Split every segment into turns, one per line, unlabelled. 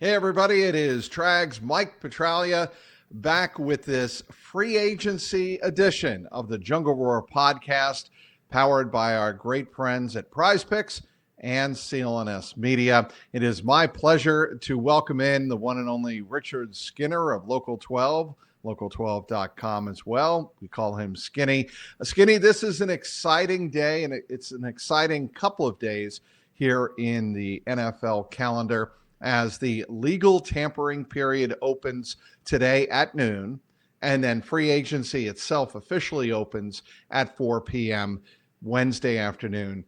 Hey, everybody, it is Trags, Mike Petralia, back with this free agency edition of the Jungle Roar podcast, powered by our great friends at Prize Picks and CLNS Media. It is my pleasure to welcome in the one and only Richard Skinner of Local 12, local12.com as well. We call him Skinny. Skinny, this is an exciting day, and it's an exciting couple of days here in the NFL calendar, as the legal tampering period opens today at noon, and then free agency itself officially opens at 4 p.m. Wednesday afternoon,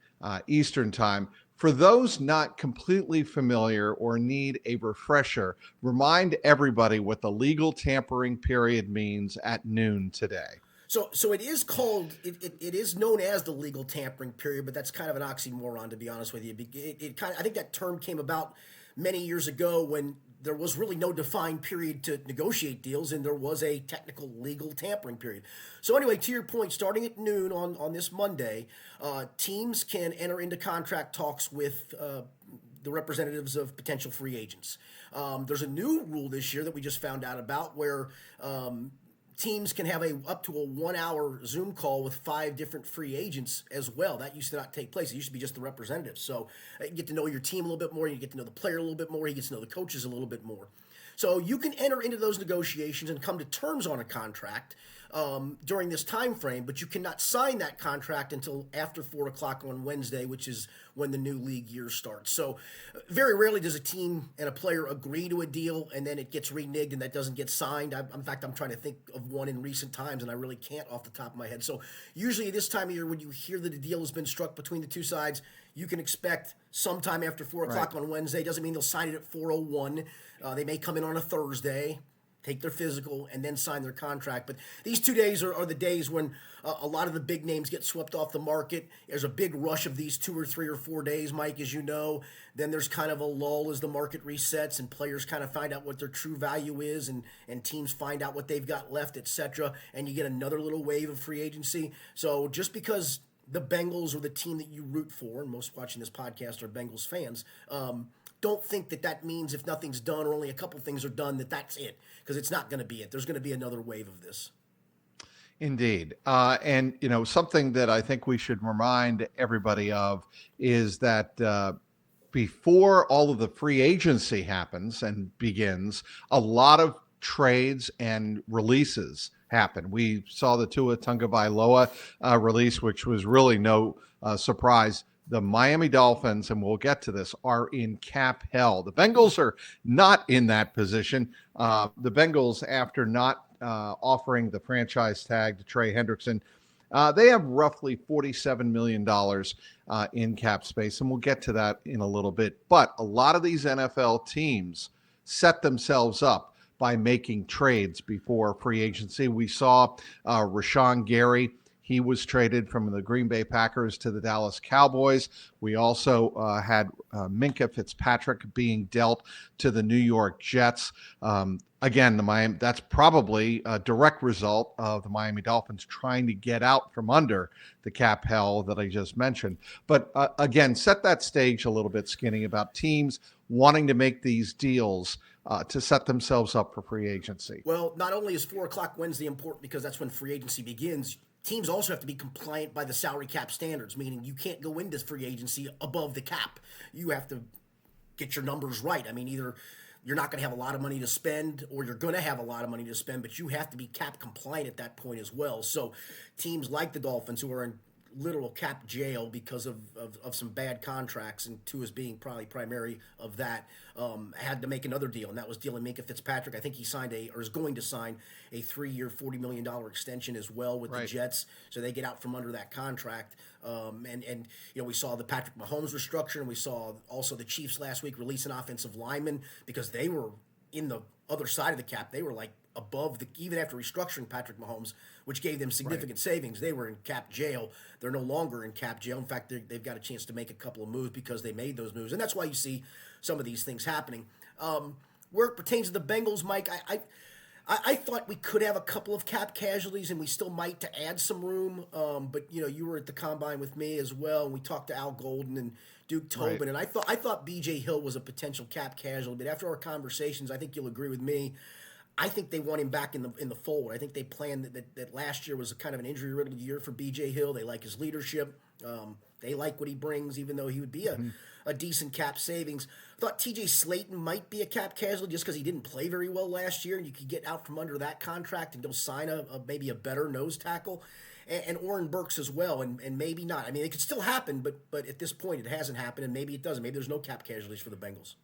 Eastern time. For those not completely familiar or need a refresher, remind everybody what the legal tampering period means at noon today.
So it is called, it is known as the legal tampering period, but that's kind of an oxymoron, to be honest with you. I think that term came about many years ago when there was really no defined period to negotiate deals, and there was a technical legal tampering period. So anyway, to your point, starting at noon on this Monday, teams can enter into contract talks with the representatives of potential free agents. There's a new rule this year that we just found out about where teams can have up to a 1 hour Zoom call with 5 different free agents as well. That used to not take place. It used to be just the representatives. So you get to know your team a little bit more. You get to know the player a little bit more. You get to know the coaches a little bit more. So you can enter into those negotiations and come to terms on a contract during this time frame, but you cannot sign that contract until after 4 o'clock on Wednesday, which is when the new league year starts. So very rarely does a team and a player agree to a deal and then it gets reneged and that doesn't get signed. In fact, I'm trying to think of one in recent times and I really can't off the top of my head. So usually this time of year, when you hear that a deal has been struck between the two sides, you can expect sometime after 4 o'clock on Wednesday. Doesn't mean they'll sign it at 4:01. They may come in on a Thursday, take their physical, and then sign their contract. But these 2 days are the days when a lot of the big names get swept off the market. There's a big rush of these 2 or 3 or 4 days, Mike, as you know. Then there's kind of a lull as the market resets and players kind of find out what their true value is and teams find out what they've got left, etc. And you get another little wave of free agency. So just because the Bengals or the team that you root for, and most watching this podcast are Bengals fans, don't think that means if nothing's done or only a couple things are done, that's it. Because it's not going to be it. There's going to be another wave of this.
Indeed. And, something that I think we should remind everybody of is that before all of the free agency happens and begins, a lot of trades and releases happen. We saw the Tua Tagovailoa release, which was really no surprise. The Miami Dolphins, and we'll get to this, are in cap hell. The Bengals are not in that position. The Bengals, after not offering the franchise tag to Trey Hendrickson, they have roughly $47 million in cap space, and we'll get to that in a little bit. But a lot of these NFL teams set themselves up by making trades before free agency. We saw Rashawn Gary. He was traded from the Green Bay Packers to the Dallas Cowboys. We also had Minkah Fitzpatrick being dealt to the New York Jets. Again, that's probably a direct result of the Miami Dolphins trying to get out from under the cap hell that I just mentioned. But again, set that stage a little bit, Skinny, about teams wanting to make these deals to set themselves up for free agency.
Well, not only is 4 o'clock Wednesday important because that's when free agency begins, teams also have to be compliant by the salary cap standards, meaning you can't go into free agency above the cap. You have to get your numbers right. I mean, either you're not going to have a lot of money to spend or you're going to have a lot of money to spend, but you have to be cap compliant at that point as well. So teams like the Dolphins, who are in literal cap jail because of some bad contracts, and Tua is being probably primary of that, had to make another deal, and that was dealing Minkah Fitzpatrick. I think he signed is going to sign a 3-year, $40 million extension as well with the Jets, so they get out from under that contract. And we saw the Patrick Mahomes restructure, and we saw also the Chiefs last week release an offensive lineman because they were in the other side of the cap. They were like above even after restructuring Patrick Mahomes, which gave them significant savings. They were in cap jail. They're no longer in cap jail. In fact, they've got a chance to make a couple of moves because they made those moves. And that's why you see some of these things happening. Where it pertains to the Bengals, Mike, I thought we could have a couple of cap casualties, and we still might to add some room. But you were at the combine with me as well, and we talked to Al Golden and Duke
Right.
Tobin, and I thought B.J. Hill was a potential cap casualty. But after our conversations, I think you'll agree with me. I think they want him back in the fold. I think they planned that last year was a kind of an injury riddled year for B.J. Hill. They like his leadership. They like what he brings, even though he would be a decent cap savings. I thought T.J. Slayton might be a cap casualty just because he didn't play very well last year, and you could get out from under that contract and go sign maybe a better nose tackle. And Oren Burks as well, and maybe not. I mean, it could still happen, but at this point, it hasn't happened, and maybe it doesn't. Maybe there's no cap casualties for the Bengals.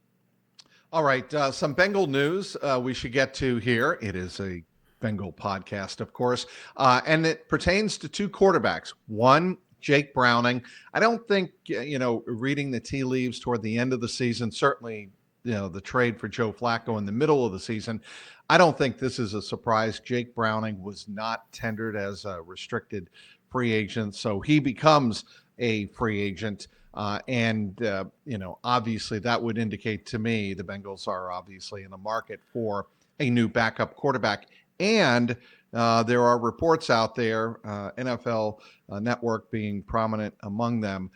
All right. Some Bengal news we should get to here. It is a Bengal podcast, of course, and it pertains to two quarterbacks. One, Jake Browning. I don't think, reading the tea leaves toward the end of the season, certainly, the trade for Joe Flacco in the middle of the season, I don't think this is a surprise. Jake Browning was not tendered as a restricted free agent, so he becomes a free agent. Obviously that would indicate to me the Bengals are obviously in the market for a new backup quarterback. And there are reports out there, NFL Network being prominent among them,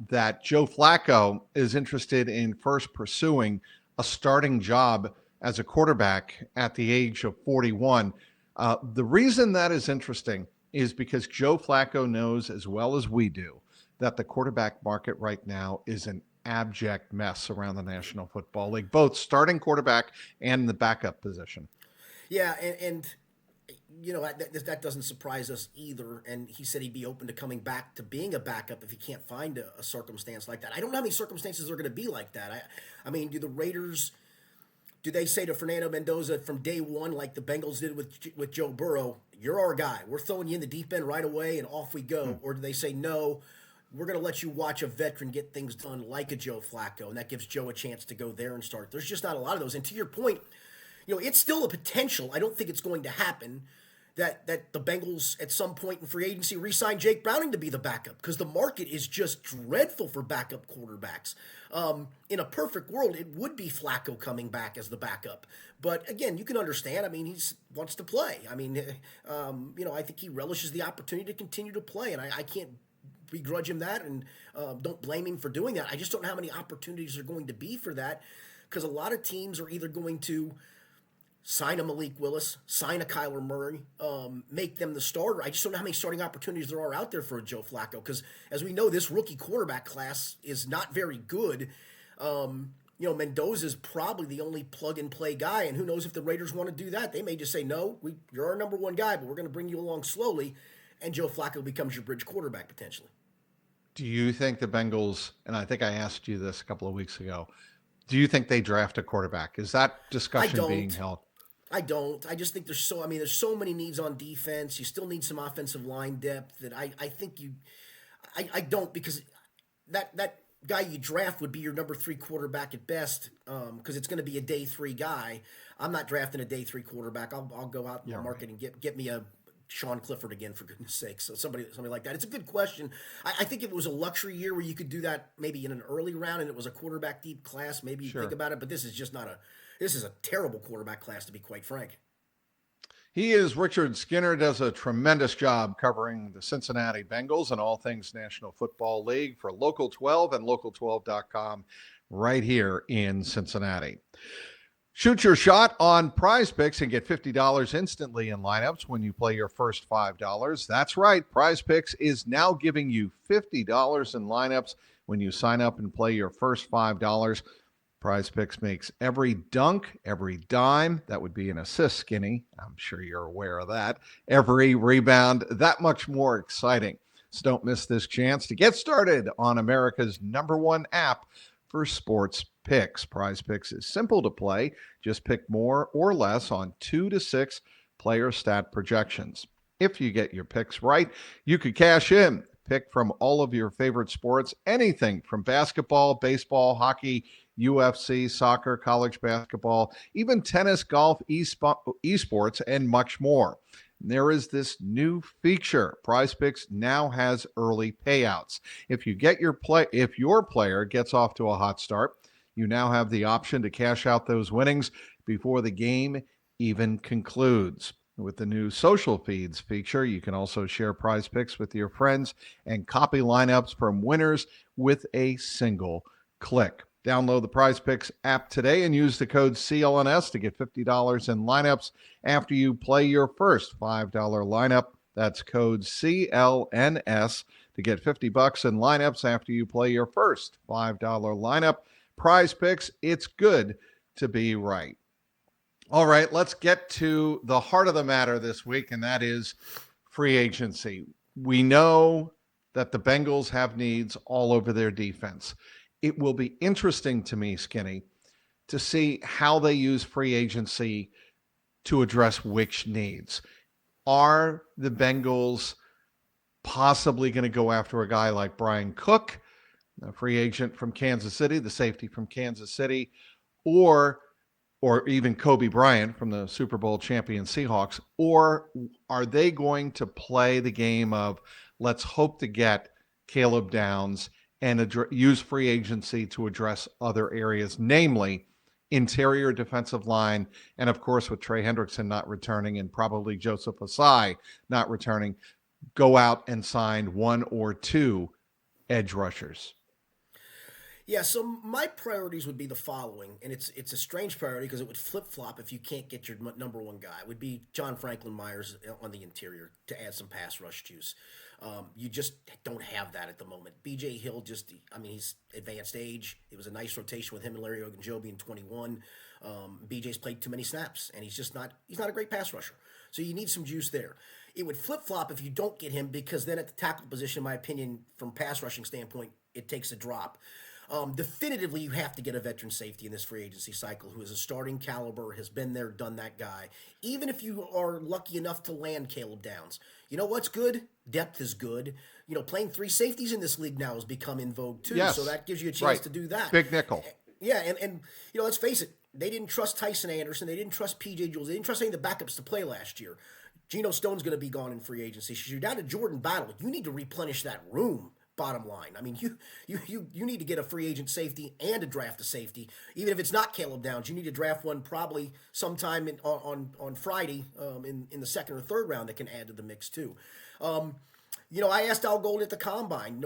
that Joe Flacco is interested in first pursuing a starting job as a quarterback at the age of 41. The reason that is interesting is because Joe Flacco knows as well as we do that the quarterback market right now is an abject mess around the National Football League, both starting quarterback and the backup position.
Yeah, and that doesn't surprise us either. And he said he'd be open to coming back to being a backup if he can't find a circumstance like that. I don't know how many circumstances are going to be like that. I mean, do the Raiders? Do they say to Fernando Mendoza from day one, like the Bengals did with Joe Burrow, "You're our guy. We're throwing you in the deep end right away, and off we go"? Or do they say, "No, we're going to let you watch a veteran get things done like a Joe Flacco, and that gives Joe a chance to go there and start"? There's just not a lot of those. And to your point, it's still a potential. I don't think it's going to happen that the Bengals at some point in free agency re-sign Jake Browning to be the backup, because the market is just dreadful for backup quarterbacks. In a perfect world, it would be Flacco coming back as the backup. But again, you can understand. I mean, he wants to play. I mean, I think he relishes the opportunity to continue to play, and I can't begrudge him that, and don't blame him for doing that. I just don't know how many opportunities are going to be for that, because a lot of teams are either going to sign a Malik Willis, sign a Kyler Murray, make them the starter. I just don't know how many starting opportunities there are out there for a Joe Flacco, because as we know, this rookie quarterback class is not very good. Mendoza's probably the only plug-and-play guy, and who knows if the Raiders want to do that. They may just say, "No, you're our number one guy, but we're going to bring you along slowly," and Joe Flacco becomes your bridge quarterback potentially.
Do you think the Bengals, and I think I asked you this a couple of weeks ago, do you think they draft a quarterback? Is that discussion being held?
I don't. I just think there's so many needs on defense. You still need some offensive line depth that I think I don't, because that guy you draft would be your number 3 quarterback at best, because it's going to be a day 3 guy. I'm not drafting a day 3 quarterback. I'll go out in the market and get me a Sean Clifford again, for goodness sakes. So somebody like that. It's a good question. I think if it was a luxury year where you could do that maybe in an early round and it was a quarterback deep class, maybe you think about it. But this is just not this is a terrible quarterback class, to be quite frank.
He is Richard Skinner, does a tremendous job covering the Cincinnati Bengals and all things National Football League for Local 12 and local12.com right here in Cincinnati. Shoot your shot on Prize Picks and get $50 instantly in lineups when you play your first $5. That's right. Prize Picks is now giving you $50 in lineups when you sign up and play your first $5. Prize Picks makes every dunk, every dime, that would be an assist, Skinny, I'm sure you're aware of that, every rebound, that much more exciting. So don't miss this chance to get started on America's #1 app for sports picks. Prize Picks is simple to play. Just pick more or less on 2 to 6 player stat projections. If you get your picks right, you could cash in. Pick from all of your favorite sports, anything from basketball, baseball, hockey, UFC, soccer, college basketball, even tennis, golf, esports, and much more. There is this new feature. Prize Picks now has early payouts. If your player gets off to a hot start, you now have the option to cash out those winnings before the game even concludes. With the new social feeds feature, you can also share prize picks with your friends and copy lineups from winners with a single click. Download the Prize Picks app today and use the code CLNS to get $50 in lineups after you play your first $5 lineup. That's code CLNS to get $50 in lineups after you play your first $5 lineup. Prize Picks, it's good to be right. All right, let's get to the heart of the matter this week, and that is free agency. We know that the Bengals have needs all over their defense. It will be interesting to me, Skinny, to see how they use free agency to address which needs. Are the Bengals possibly going to go after a guy like Brian Cook, a free agent from Kansas City, the safety from Kansas City, or even Kobe Bryant from the Super Bowl champion Seahawks? Or are they going to play the game of let's hope to get Caleb Downs and use free agency to address other areas, namely interior defensive line, and of course with Trey Hendrickson not returning and probably Joseph Asai not returning, go out and sign one or two edge rushers?
Yeah, so my priorities would be the following, and it's a strange priority because it would flip-flop if you can't get your number one guy. It would be John Franklin Myers on the interior to add some pass rush juice. You just don't have that at the moment. B.J. Hill he's advanced age. It was a nice rotation with him and Larry Ogunjobi in 21. B.J.'s played too many snaps, and he's not a great pass rusher. So you need some juice there. It would flip-flop if you don't get him because then at the tackle position, in my opinion, from pass rushing standpoint, it takes a drop. Definitively, you have to get a veteran safety in this free agency cycle who is a starting caliber, has been there, done that guy. Even if you are lucky enough to land Caleb Downs. You know what's good? Depth is good. Playing three safeties in this league now has become in vogue too.
Yes.
So that gives you a chance to do that.
Big nickel.
Yeah, and let's face it, they didn't trust Tyson Anderson. They didn't trust P.J. Jules. They didn't trust any of the backups to play last year. Geno Stone's going to be gone in free agency. So you're down to Jordan Battle. You need to replenish that room. Bottom line, I mean, you need to get a free agent safety and a draft a safety. Even if it's not Caleb Downs, you need to draft one probably sometime on Friday in the second or third round that can add to the mix too. I asked Al Golden at the combine.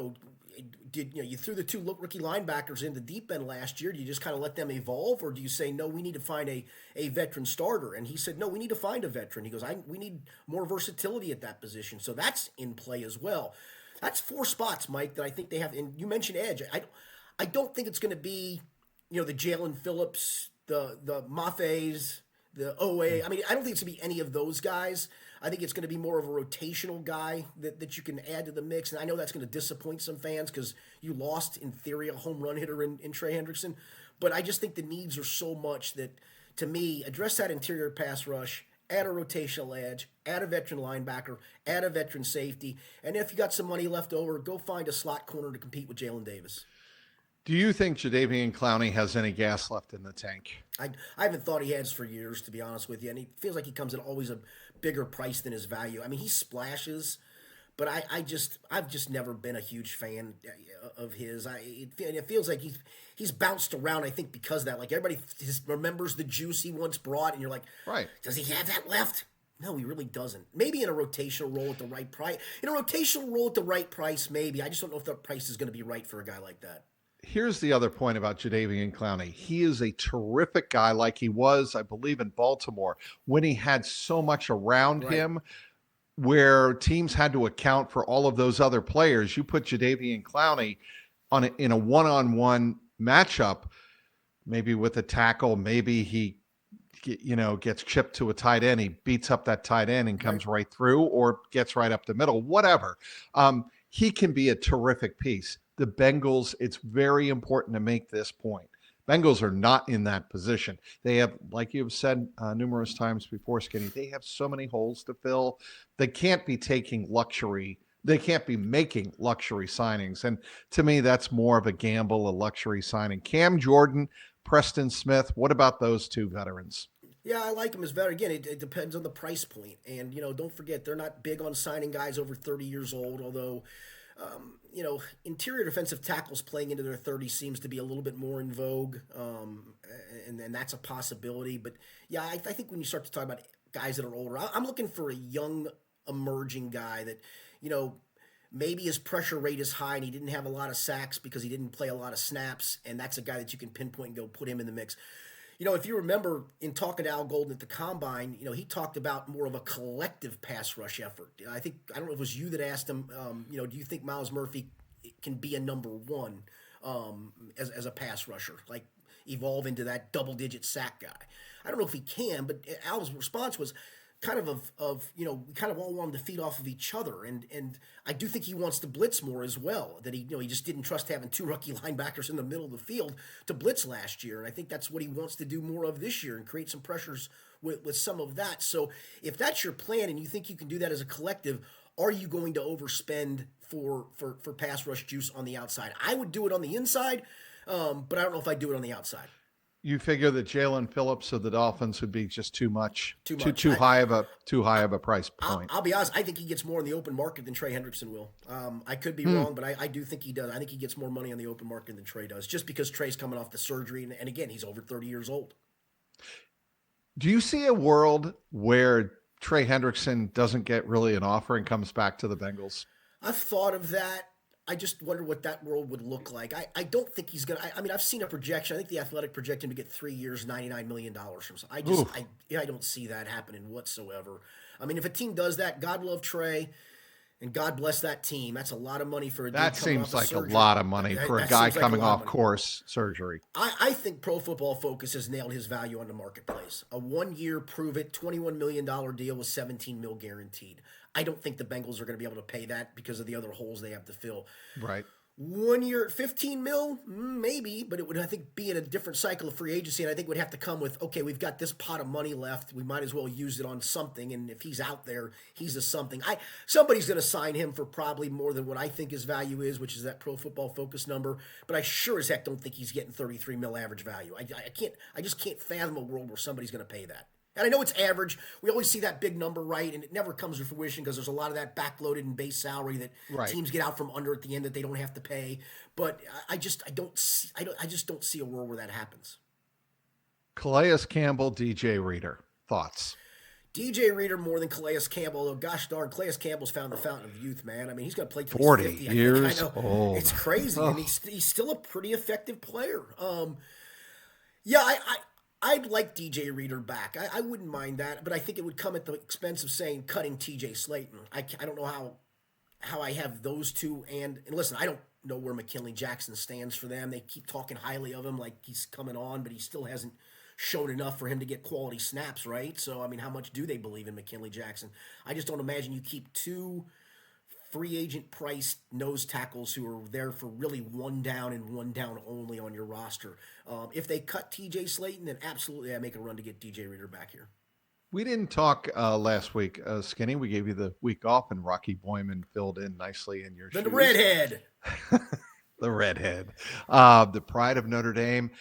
You threw the two rookie linebackers in the deep end last year? Do you just kind of let them evolve, or do you say no? We need to find a veteran starter, and he said no. We need to find a veteran. He goes, we need more versatility at that position, so that's in play as well. That's four spots, Mike, that I think they have. And you mentioned edge. I don't think it's going to be, the Jalen Phillips, the Maffe's, the OA. I mean, I don't think it's going to be any of those guys. I think it's going to be more of a rotational guy that you can add to the mix. And I know that's going to disappoint some fans because you lost, in theory, a home run hitter in Trey Hendrickson. But I just think the needs are so much that, to me, address that interior pass rush, add a rotational edge, add a veteran linebacker, add a veteran safety, and if you got some money left over, go find a slot corner to compete with Jalen Davis.
Do you think Jadeveon Clowney has any gas left in the tank?
I haven't thought he has for years, to be honest with you, and he feels like he comes at always a bigger price than his value. I mean, he splashes, but I've just never been a huge fan of his. It feels like he's bounced around, I think, because of that. Like, everybody remembers the juice he once brought, and you're like,
right?
Does he have that left? No, he really doesn't. Maybe in a rotational role at the right price. In a rotational role at the right price, maybe. I just don't know if the price is going to be right for a guy like that.
Here's the other point about Jadeveon Clowney. He is a terrific guy, like he was, I believe, in Baltimore, when he had so much around him where teams had to account for all of those other players. You put Jadeveon Clowney in a one-on-one matchup, maybe with a tackle, maybe he gets chipped to a tight end, he beats up that tight end and comes right through, or gets right up the middle, whatever. He can be a terrific piece. The Bengals, it's very important to make this point. Bengals are not in that position. They have, like you've said numerous times before, Skinny, they have so many holes to fill. They can't be taking luxury. They can't be making luxury signings. And to me, that's more of a gamble, a luxury signing. Cam Jordan, Preston Smith, what about those two veterans?
Yeah, I like him as veteran. Again, it depends on the price point. And, don't forget, they're not big on signing guys over 30 years old, although interior defensive tackles playing into their 30s seems to be a little bit more in vogue. and that's a possibility. But yeah, I think when you start to talk about guys that are older, I'm looking for a young emerging guy that, you know, maybe his pressure rate is high and he didn't have a lot of sacks because he didn't play a lot of snaps, and that's a guy that you can pinpoint and go put him in the mix. You know, if you remember in talking to Al Golden at the Combine, you know, he talked about more of a collective pass rush effort. I don't know if it was you that asked him, you know, do you think Miles Murphy can be a number one as a pass rusher, like evolve into that double-digit sack guy? I don't know if he can, but Al's response was kind of you know, we kind of all wanted to feed off of each other, and I do think he wants to blitz more as well. That he, you know, he just didn't trust having two rookie linebackers in the middle of the field to blitz last year, and I think that's what he wants to do more of this year and create some pressures with some of that. So if that's your plan and you think you can do that as a collective, are you going to overspend for pass rush juice on the outside? I would do it on the inside, but I don't know if I'd do it on the outside.
You figure that Jalen Phillips of the Dolphins would be just too much,
Too
high of a price point.
I'll be honest. I think he gets more in the open market than Trey Hendrickson will. I could be wrong, but I do think he does. I think he gets more money on the open market than Trey does, just because Trey's coming off the surgery, and again, he's over 30 years old.
Do you see a world where Trey Hendrickson doesn't get really an offer and comes back to the Bengals?
I've thought of that. I just wonder what that world would look like. I don't think he's going to. I mean, I've seen a projection. I think the Athletic projected him to get 3 years, $99 million from some. I don't see that happening whatsoever. I mean, if a team does that, God love Trey, and God bless that team. That's a lot of money for a dude
That
coming
seems
off
like
of
a
surgery.
lot of money for a
That
guy
seems like a
coming
lot of
off
money.
course surgery.
I think Pro Football Focus has nailed his value on the marketplace. A 1 year prove it, $21 million deal with $17 million guaranteed. I don't think the Bengals are going to be able to pay that because of the other holes they have to fill.
Right.
1 year at $15 million, maybe, but it would, I think, be in a different cycle of free agency, and I think would have to come with, okay, we've got this pot of money left, we might as well use it on something, and if he's out there, he's a something. Somebody's going to sign him for probably more than what I think his value is, which is that Pro Football Focus number, but I sure as heck don't think he's getting $33 million average value. I just can't fathom a world where somebody's going to pay that. And I know it's average. We always see that big number, right? And it never comes to fruition because there's a lot of that backloaded and base salary that teams get out from under at the end that they don't have to pay. But I just don't see a world where that happens.
Calais Campbell, DJ Reader, thoughts?
DJ Reader more than Calais Campbell, although gosh darn, Calais Campbell's found the fountain of youth, man. I mean, he's going to play till
40
he's 50.
years
I know.
old.
It's crazy, and he's still a pretty effective player. I'd like DJ Reader back. I wouldn't mind that, but I think it would come at the expense of saying cutting TJ Slayton. I don't know how I have those two, and listen, I don't know where McKinley Jackson stands for them. They keep talking highly of him like he's coming on, but he still hasn't shown enough for him to get quality snaps, right? So, I mean, how much do they believe in McKinley Jackson? I just don't imagine you keep two free agent priced nose tackles who are there for really one down and one down only on your roster. If they cut TJ Slayton, then absolutely I make a run to get DJ Reader back here.
We didn't talk last week, Skinny. We gave you the week off, and Rocky Boyman filled in nicely in your shoes.
The redhead.
The redhead. The pride of Notre Dame.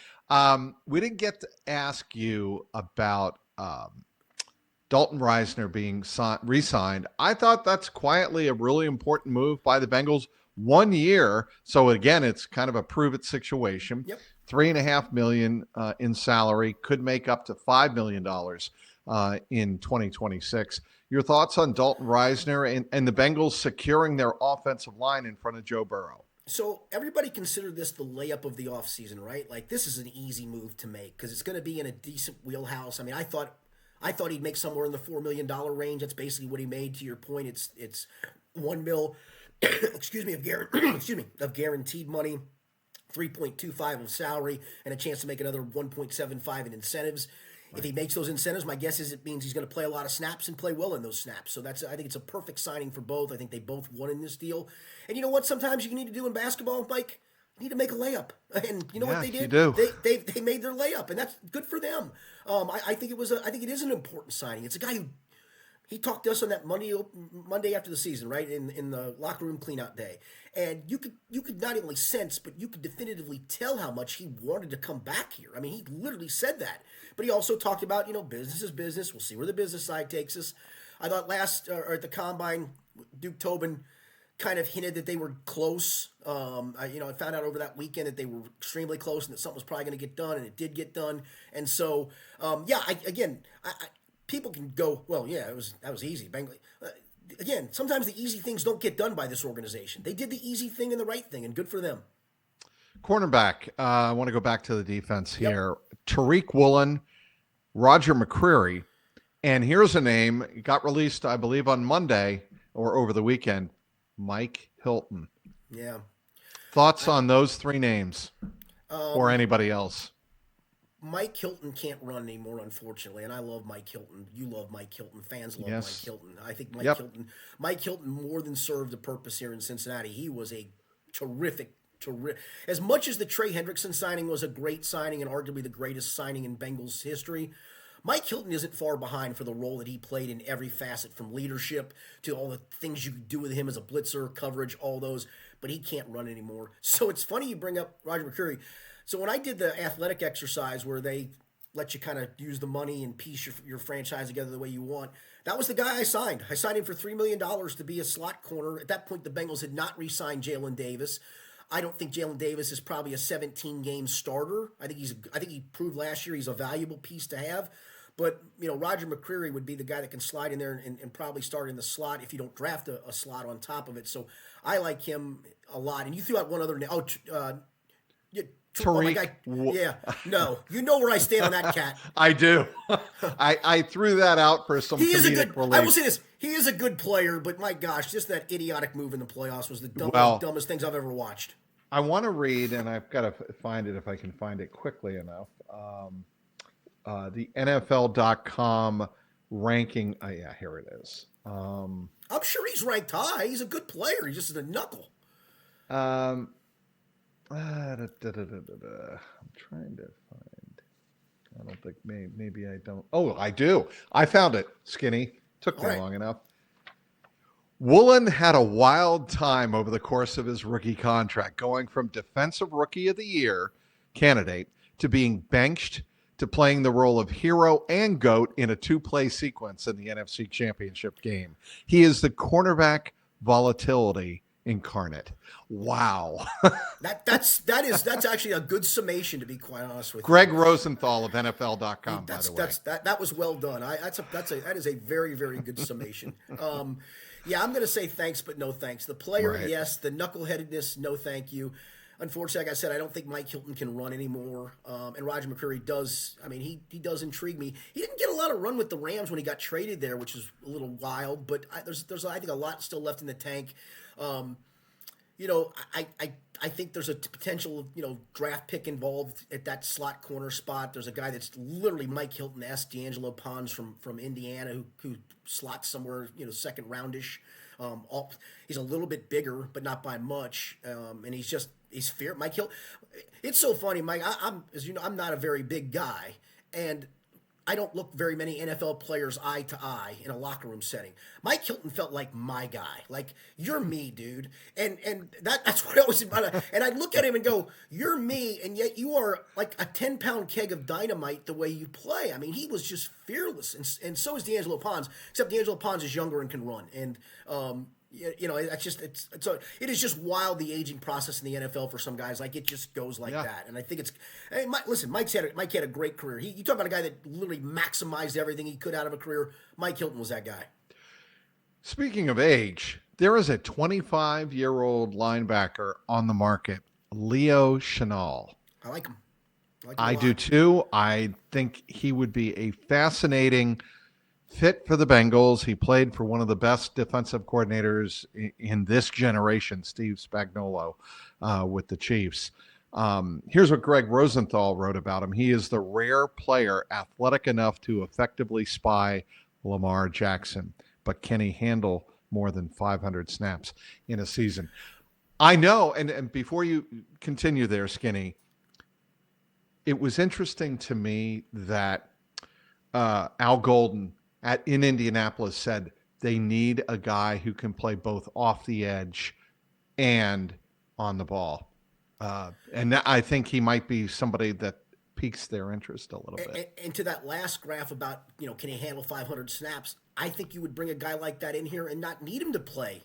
We didn't get to ask you about Dalton Reisner being re-signed. I thought that's quietly a really important move by the Bengals. 1 year. So again, it's kind of a prove it situation.
Yep.
$3.5 million in salary, could make up to $5 million in 2026. Your thoughts on Dalton Reisner and the Bengals securing their offensive line in front of Joe Burrow?
So everybody considered this the layup of the offseason, right? Like, this is an easy move to make because it's going to be in a decent wheelhouse. I mean, I thought he'd make somewhere in the $4 million range. That's basically what he made. To your point, it's $1 million, of guaranteed money, 3.25 of salary, and a chance to make another 1.75 in incentives. Right. If he makes those incentives, my guess is it means he's going to play a lot of snaps and play well in those snaps. So I think it's a perfect signing for both. I think they both won in this deal. And you know what? Sometimes you need to do in basketball, Mike. You need to make a layup, and you know what they did?
You do.
They made their layup, and that's good for them. I think it is an important signing. It's a guy who he talked to us on that Monday after the season, right in the locker room cleanout day, and you could not only sense, but you could definitively tell how much he wanted to come back here. I mean, he literally said that, but he also talked about business is business. We'll see where the business side takes us. I thought at the Combine, Duke Tobin kind of hinted that they were close. I found out over that weekend that they were extremely close and that something was probably going to get done, and it did get done. And so, people can go, well, yeah, that was easy. Again, sometimes the easy things don't get done by this organization. They did the easy thing and the right thing, and good for them.
Cornerback. I want to go back to the defense here.
Yep.
Tariq Woolen, Roger McCreary, and here's a name. It got released, I believe, on Monday or over the weekend. Mike Hilton.
Yeah.
Thoughts on those three names or anybody else?
Mike Hilton can't run anymore, unfortunately, and I love Mike Hilton. You love Mike Hilton. Fans love Mike Hilton. I think Mike Hilton more than served a purpose here in Cincinnati. He was a terrific. As much as the Trey Hendrickson signing was a great signing and arguably the greatest signing in Bengals history, Mike Hilton isn't far behind for the role that he played in every facet, from leadership to all the things you could do with him as a blitzer, coverage, all those. But he can't run anymore. So it's funny you bring up Roger McCreary. So when I did the athletic exercise where they let you kind of use the money and piece your franchise together the way you want, that was the guy I signed. I signed him for $3 million to be a slot corner. At that point, the Bengals had not re-signed Jalen Davis. I don't think Jalen Davis is probably a 17-game starter. I think he proved last year he's a valuable piece to have. But, Roger McCreary would be the guy that can slide in there and probably start in the slot if you don't draft a slot on top of it. So I like him a lot. And you threw out one other name.
Tariq.
Yeah. No. You know where I stand on that cat.
I do. I threw that out for some comedic relief.
I will say this. He is a good player, but my gosh, just that idiotic move in the playoffs was the dumbest things I've ever watched.
I want to read, and I've got to find it if I can find it quickly enough. The NFL.com ranking. Yeah, here it is.
I'm sure he's ranked high. He's a good player. He's just a knuckle.
I'm trying to find. I don't think maybe I don't. Oh, I do. I found it. Skinny. Took me long enough. Woolen had a wild time over the course of his rookie contract, going from Defensive Rookie of the Year candidate to being benched to playing the role of hero and GOAT in a 2-play sequence in the NFC Championship game. He is the cornerback volatility incarnate. Wow.
That's actually a good summation, to be quite honest with you.
Greg Rosenthal of NFL.com, by the way.
That was well done. That is a very, very good summation. Yeah, I'm going to say thanks, but no thanks. The player, yes. The knuckleheadedness, no thank you. Unfortunately, like I said, I don't think Mike Hilton can run anymore. And Roger McCreary does. I mean, he does intrigue me. He didn't get a lot of run with the Rams when he got traded there, which is a little wild. But there's I think a lot still left in the tank. I think there's a potential, draft pick involved at that slot corner spot. There's a guy that's literally Mike Hilton-esque, D'Angelo Pons from Indiana, who slots somewhere, second roundish. He's a little bit bigger, but not by much. And he's fair. Mike Hilton. It's so funny, Mike. As you know, I'm not a very big guy, and I don't look very many NFL players eye to eye in a locker room setting. Mike Hilton felt like my guy. Like, you're me, dude. And that's what I always about. And I look at him and go, you're me, and yet you are like a 10-pound keg of dynamite the way you play. I mean, he was just fearless. And so is D'Angelo Pons, except D'Angelo Pons is younger and can run. And, it is just wild, the aging process in the NFL for some guys. Like, it just goes like that. And I think Mike had a great career. You talk about a guy that literally maximized everything he could out of a career. Mike Hilton was that guy.
Speaking of age, there is a 25-year-old linebacker on the market, Leo Chenal.
I like him.
I do too. I think he would be a fascinating fit for the Bengals. He played for one of the best defensive coordinators in this generation, Steve Spagnuolo, with the Chiefs. Here's what Greg Rosenthal wrote about him. He is the rare player athletic enough to effectively spy Lamar Jackson, but can he handle more than 500 snaps in a season? I know, and before you continue there, Skinny, it was interesting to me that Al Golden in Indianapolis said they need a guy who can play both off the edge and on the ball. And I think he might be somebody that piques their interest a little bit.
And to that last graph about, can he handle 500 snaps? I think you would bring a guy like that in here and not need him to play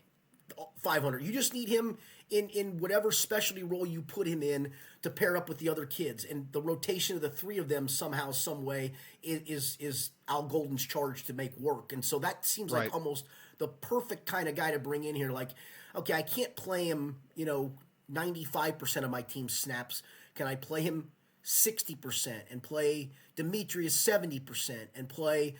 500. You just need him in whatever specialty role you put him in to pair up with the other kids, and the rotation of the three of them somehow, some way is Al Golden's charge to make work. And so that seems
Right.
like almost the perfect kind of guy to bring in here. Like, okay, I can't play him, 95% of my team's snaps. Can I play him 60% and play Demetrius 70% and play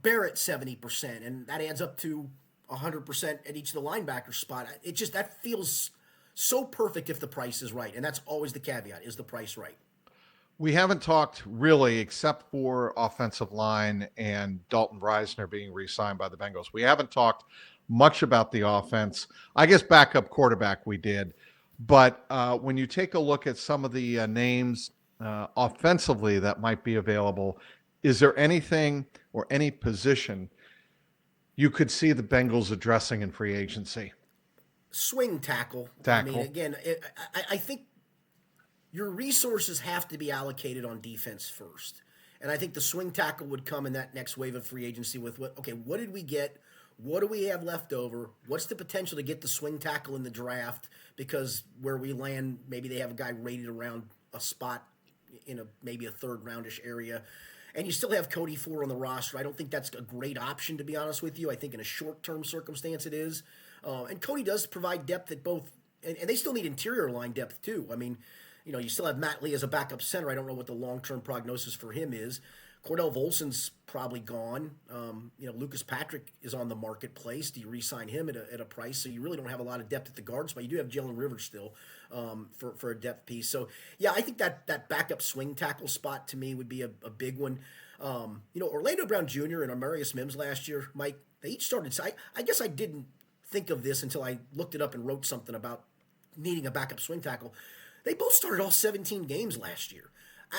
Barrett 70%, and that adds up to 100% at each of the linebacker spot? It just, that feels so perfect if the price is right, and that's always the caveat: is the price right?
We haven't talked really, except for offensive line and Dalton Reisner being re-signed by the Bengals. We haven't talked much about the offense. I guess backup quarterback we did, but when you take a look at some of the names offensively that might be available, is there anything or any position you could see the Bengals addressing in free agency?
Swing tackle. I mean,
Tackle.
again, I think your resources have to be allocated on defense first. And I think the swing tackle would come in that next wave of free agency with what did we get? What do we have left over? What's the potential to get the swing tackle in the draft? Because where we land, maybe they have a guy rated around a spot in maybe a third roundish area. And you still have Cody Ford on the roster. I don't think that's a great option, to be honest with you. I think in a short-term circumstance it is. And Cody does provide depth at both, and they still need interior line depth too. I mean, you still have Matt Lee as a backup center. I don't know what the long-term prognosis for him is. Cordell Volson's probably gone. Lucas Patrick is on the marketplace. Do you re-sign him at a price? So you really don't have a lot of depth at the guard spot. You do have Jalen Rivers still for a depth piece. So, yeah, I think that backup swing tackle spot to me would be a big one. Orlando Brown Jr. and Amarius Mims last year, Mike, they each started. So I guess I didn't think of this until I looked it up and wrote something about needing a backup swing tackle. They both started all 17 games last year.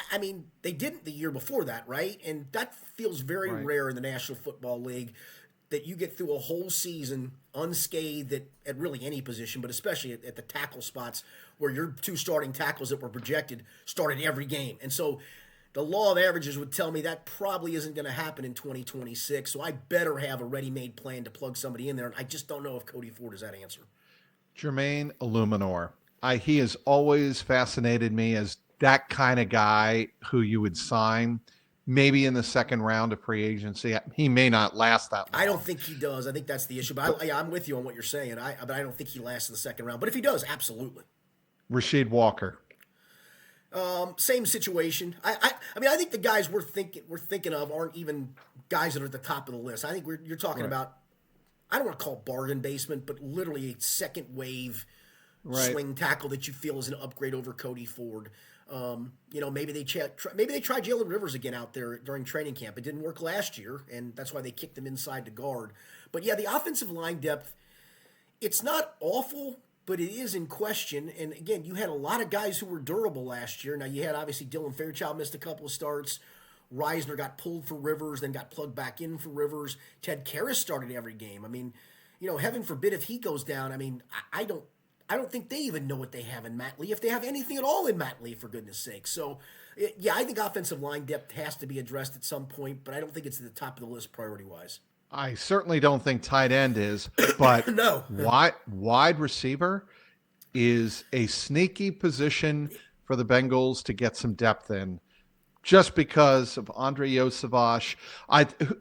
I mean, they didn't the year before that, right? And that feels very
Right.
rare in the National Football League, that you get through a whole season unscathed at really any position, but especially at the tackle spots where your two starting tackles that were projected started every game. And so the law of averages would tell me that probably isn't going to happen in 2026. So I better have a ready-made plan to plug somebody in there. And I just don't know if Cody Ford is that answer.
Jermaine Illuminor. He has always fascinated me as that kind of guy who you would sign maybe in the second round of free agency. He may not last that long.
I don't think he does. I think that's the issue. But I'm with you on what you're saying. But I don't think he lasts in the second round. But if he does, absolutely.
Rasheed Walker.
Same situation. I mean, I think the guys we're thinking of aren't even guys that are at the top of the list. I think you're talking about, I don't want to call it bargain basement, but literally a second wave swing tackle that you feel is an upgrade over Cody Ford. Maybe they tried Jalen Rivers again out there during training camp. It didn't work last year, and that's why they kicked him inside to guard. But yeah, the offensive line depth, it's not awful, but it is in question. And again, you had a lot of guys who were durable last year. Now you had obviously Dylan Fairchild missed a couple of starts. Reisner got pulled for Rivers, then got plugged back in for Rivers. Ted Karras started every game. I mean, heaven forbid if he goes down. I mean, I don't think they even know what they have in Matt Lee, if they have anything at all in Matt Lee, for goodness sake. So, yeah, I think offensive line depth has to be addressed at some point, but I don't think it's at the top of the list priority-wise.
I certainly don't think tight end is, but
No.
wide receiver is a sneaky position for the Bengals to get some depth in, just because of Andre Yosavash,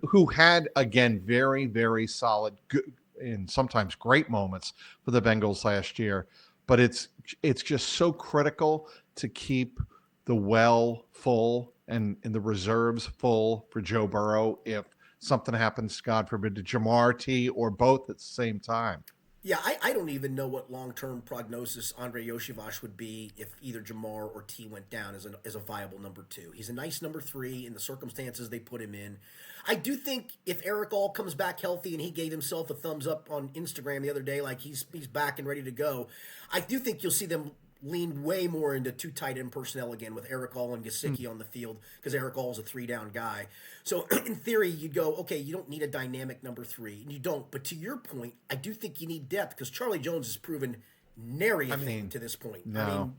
who had, again, very, very solid, good, and sometimes great moments for the Bengals last year. But it's just so critical to keep the well full and the reserves full for Joe Burrow if something happens, God forbid, to Jamar, T, or both at the same time.
Yeah, I don't even know what long-term prognosis Andre Yoshivash would be if either Jamar or T went down as a viable number two. He's a nice number three in the circumstances they put him in. I do think if Eric All comes back healthy, and he gave himself a thumbs up on Instagram the other day, like he's back and ready to go, I do think you'll see them lean way more into two tight end personnel again with Eric All and Gesicki on the field, because Eric All is a 3-down guy. So in theory, you'd go, okay, you don't need a dynamic number three, and you don't. But to your point, I do think you need depth, because Charlie Jones has proven nary a thing to this point.
No.
I mean,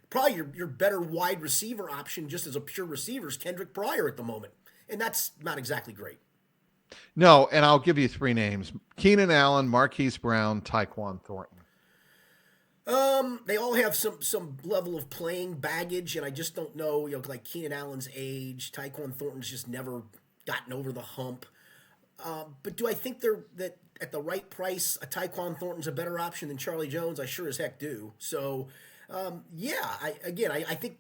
probably your better wide receiver option, just as a pure receiver, is Kendrick Pryor at the moment, and that's not exactly great.
No, and I'll give you three names: Keenan Allen, Marquise Brown, Tyquan Thornton.
They all have some level of playing baggage, and I just don't know. Like Keenan Allen's age, Tyquan Thornton's just never gotten over the hump. But do I think that at the right price, a Tyquan Thornton's a better option than Charlie Jones? I sure as heck do. So, yeah, I think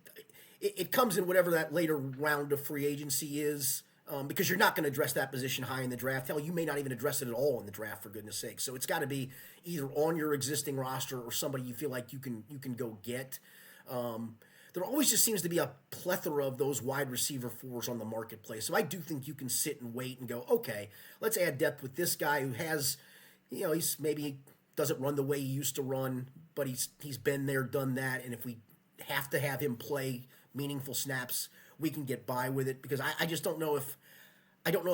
it comes in whatever that later round of free agency is. Because you're not going to address that position high in the draft. Hell, you may not even address it at all in the draft, for goodness sake. So it's got to be either on your existing roster or somebody you feel like you can go get. There always just seems to be a plethora of those wide receiver fours on the marketplace. So I do think you can sit and wait and go, okay, let's add depth with this guy who has, he's maybe doesn't run the way he used to run, but he's been there, done that, and if we have to have him play meaningful snaps, we can get by with it, because I just don't know if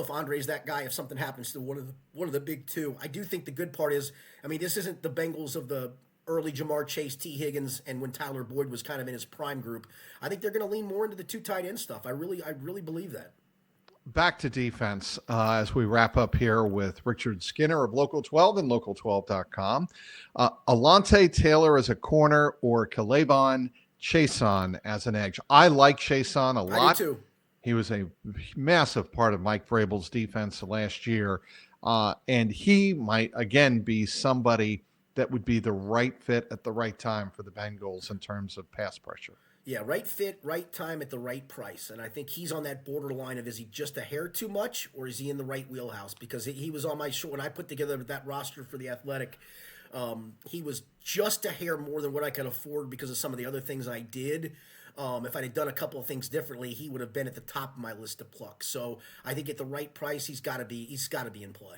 Andre's that guy if something happens to one of the big two. I do think the good part is, this isn't the Bengals of the early Jamar Chase, T. Higgins, and when Tyler Boyd was kind of in his prime group. I think they're going to lean more into the two tight end stuff. I really believe that.
Back to defense as we wrap up here with Richard Skinner of Local 12 and Local12.com. Alontae Taylor as a corner or K'Lavon Chaisson as an edge. I like Chaisson a lot.
I do too.
He was a massive part of Mike Vrabel's defense last year. And he might, again, be somebody that would be the right fit at the right time for the Bengals in terms of pass pressure.
Yeah, right fit, right time at the right price. And I think he's on that borderline of, is he just a hair too much or is he in the right wheelhouse? Because he was on my show when I put together that roster for The Athletic. He was just a hair more than what I could afford because of some of the other things I did. If I'd have done a couple of things differently, he would have been at the top of my list to pluck. So I think at the right price, he's got to be in play.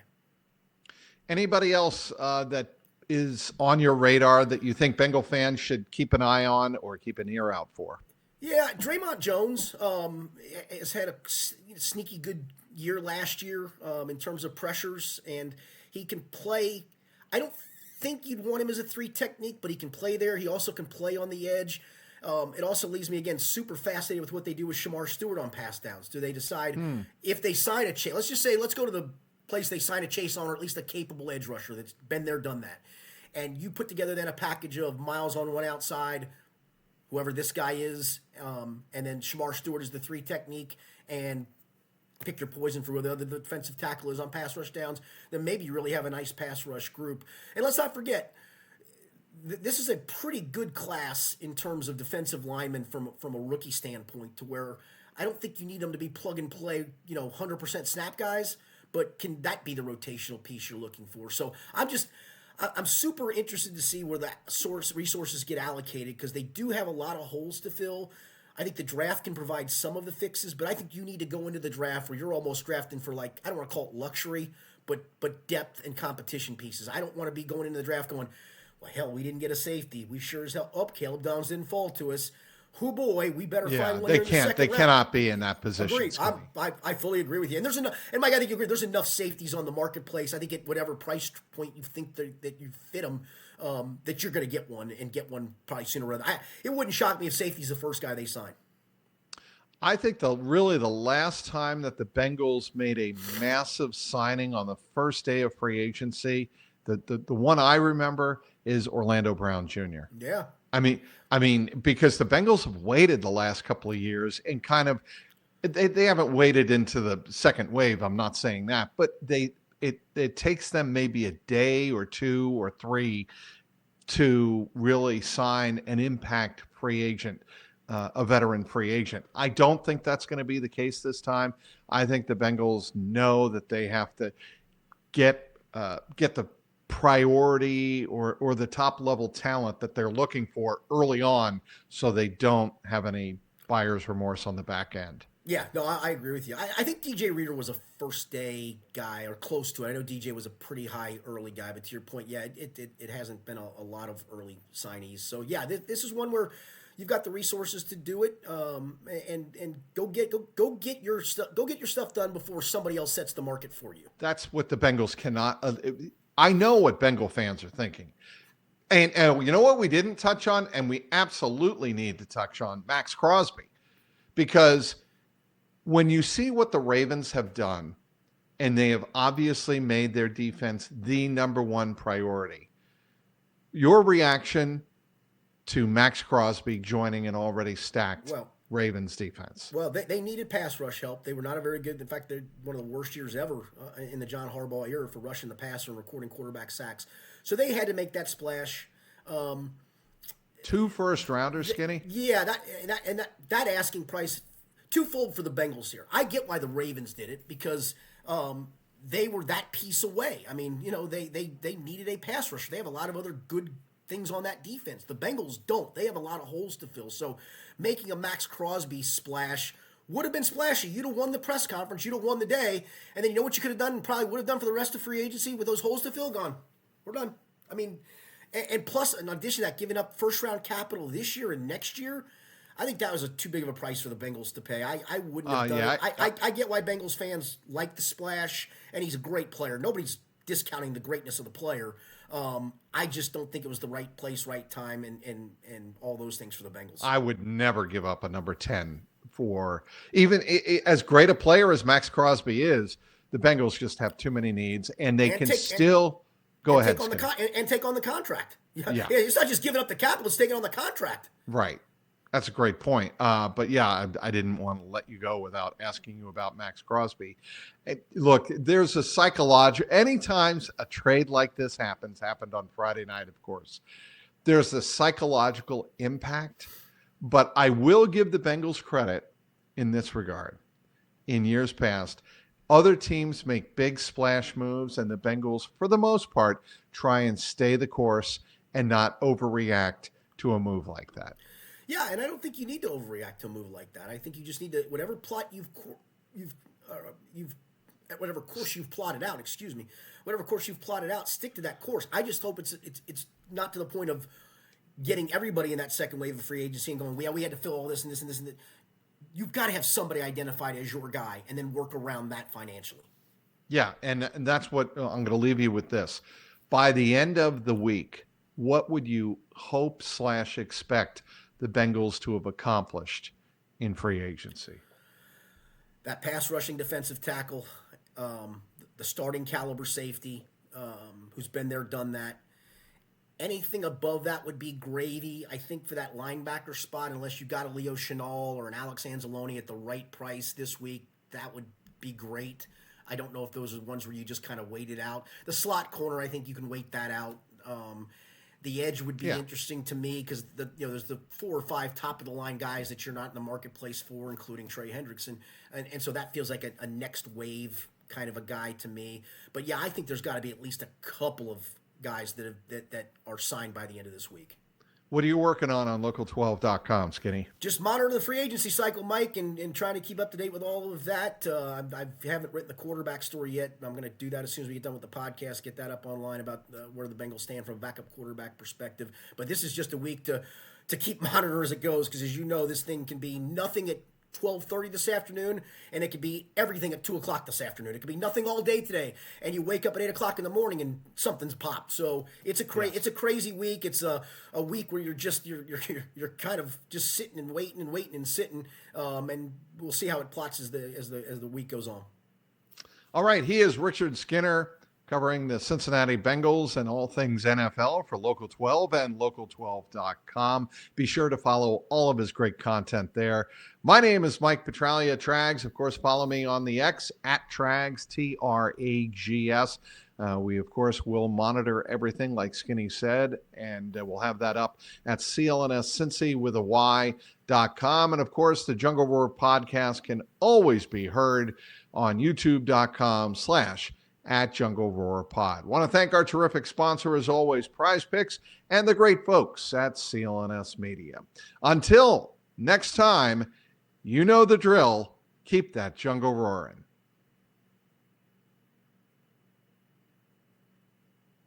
Anybody else that is on your radar that you think Bengal fans should keep an eye on or keep an ear out for?
Yeah, Draymond Jones has had a sneaky good year last year in terms of pressures, and he can play. I don't think you'd want him as a 3 technique, but he can play there. He also can play on the edge. It also leaves me, again, super fascinated with what they do with Shamar Stewart on pass downs. Do they decide if they sign a Chase? Let's go to the place they sign a Chase on, or at least a capable edge rusher that's been there, done that. And you put together then a package of Miles on one outside, whoever this guy is, and then Shamar Stewart is the 3 technique, and pick your poison for where the other defensive tackle is on pass rush downs, then maybe you really have a nice pass rush group. And let's not forget, this is a pretty good class in terms of defensive linemen from a rookie standpoint, to where I don't think you need them to be plug and play, 100% snap guys, but can that be the rotational piece you're looking for? So I'm super interested to see where the resources get allocated, because they do have a lot of holes to fill. I think the draft can provide some of the fixes, but I think you need to go into the draft where you're almost drafting for, I don't want to call it luxury, but depth and competition pieces. I don't want to be going into the draft going, well, hell, we didn't get a safety. We sure as hell, Caleb Downs didn't fall to us. Who boy, we better find one in the second round.
They cannot be in that position.
Agreed. I fully agree with you. And there's enough. And Mike, I think you agree. There's enough safeties on the marketplace. I think at whatever price point you think that you fit them, that you're going to get one, and get one probably sooner rather. It wouldn't shock me if safety's the first guy they sign.
I think the last time that the Bengals made a massive signing on the first day of free agency, the one I remember is Orlando Brown Jr.
Yeah.
I mean, because the Bengals have waited the last couple of years and kind of, they haven't waited into the second wave. I'm not saying that, but it takes them maybe a day or 2 or 3 to really sign an impact free agent, a veteran free agent. I don't think that's going to be the case this time. I think the Bengals know that they have to get the priority or the top level talent that they're looking for early on, so they don't have any buyer's remorse on the back end.
Yeah, no, I agree with you. I think DJ Reader was a first day guy, or close to it. I know DJ was a pretty high early guy, but to your point, yeah, it hasn't been a lot of early signees. So yeah, this is one where you've got the resources to do it, and go get your stuff done before somebody else sets the market for you.
That's what the Bengals cannot. I know what Bengal fans are thinking. And you know what we didn't touch on, and we absolutely need to touch on? Maxx Crosby. Because when you see what the Ravens have done, and they have obviously made their defense the number one priority. Your reaction to Maxx Crosby joining an already stacked Ravens defense?
Well, they needed pass rush help. They were not a very good. In fact, they're one of the worst years ever in the John Harbaugh era for rushing the passer and recording quarterback sacks. So they had to make that splash.
2 first-rounders, Skinny?
Yeah, that asking price, twofold for the Bengals here. I get why the Ravens did it, because they were that piece away. I mean, they needed a pass rusher. They have a lot of other good things on that defense. The Bengals don't. They have a lot of holes to fill. So making a Maxx Crosby splash would have been splashy. You'd have won the press conference. You'd have won the day. And then you know what you could have done and probably would have done for the rest of free agency with those holes to fill? Gone. We're done. I mean, and plus, in addition to that, giving up first-round capital this year and next year, I think that was too big of a price for the Bengals to pay. I wouldn't have done it. I get why Bengals fans like the splash, and he's a great player. Nobody's discounting the greatness of the player. I just don't think it was the right place, right time, and all those things for the Bengals.
I would never give up a number 10 for even as great a player as Maxx Crosby is. The Bengals just have too many needs, and they can still go ahead
and take on the contract. Yeah, it's not just giving up the capital; it's taking on the contract.
Right. That's a great point. But yeah, I didn't want to let you go without asking you about Maxx Crosby. And look, there's a psychological, anytime a trade like this happened on Friday night, of course, there's a psychological impact, but I will give the Bengals credit in this regard. In years past, other teams make big splash moves, and the Bengals, for the most part, try and stay the course and not overreact to a move like that.
Yeah, and I don't think you need to overreact to a move like that. I think you just need to, whatever plot whatever course you've plotted out. Whatever course you've plotted out, stick to that course. I just hope it's not to the point of getting everybody in that second wave of free agency and going, we had to fill all this and this and this and that. You've got to have somebody identified as your guy, and then work around that financially.
Yeah, and that's what I'm going to leave you with this. By the end of the week, what would you hope / expect the Bengals to have accomplished in free agency?
That pass rushing defensive tackle, the starting caliber safety, who's been there, done that. Anything above that would be gravy. I think for that linebacker spot, unless you got a Leo Chenal or an Alex Anzalone at the right price this week, that would be great. I don't know if those are the ones where you just kind of wait it out. The slot corner, I think you can wait that out. The edge would be interesting to me because there's the 4 or 5 top of the line guys that you're not in the marketplace for, including Trey Hendrickson, and so that feels like a next wave kind of a guy to me. But yeah, I think there's got to be at least a couple of guys that are signed by the end of this week.
What are you working on local12.com, Skinny?
Just monitoring the free agency cycle, Mike, and trying to keep up to date with all of that. I haven't written the quarterback story yet. I'm going to do that as soon as we get done with the podcast, get that up online about where the Bengals stand from a backup quarterback perspective. But this is just a week to keep monitoring as it goes, because as you know, this thing can be nothing at 12:30 this afternoon, and it could be everything at 2 o'clock this afternoon. It could be nothing all day today, and you wake up at 8 o'clock in the morning and something's popped. So it's a crazy week. It's a week where you're kind of just sitting and waiting and sitting, and we'll see how it plots as the week goes on.
All right, he is Richard Skinner, covering the Cincinnati Bengals and all things NFL for Local 12 and local12.com. Be sure to follow all of his great content there. My name is Mike Petraglia, Trags. Of course, follow me on the X at Trags, Trags. We, of course, will monitor everything like Skinny said, and we'll have that up at CLNS Cincy with a Y.com. And, of course, the Jungle Roar podcast can always be heard on youtube.com/@Jungle Roar Pod. Want to thank our terrific sponsor, as always, Prize Picks, and the great folks at CLNS Media. Until next time, you know the drill. Keep that jungle roaring.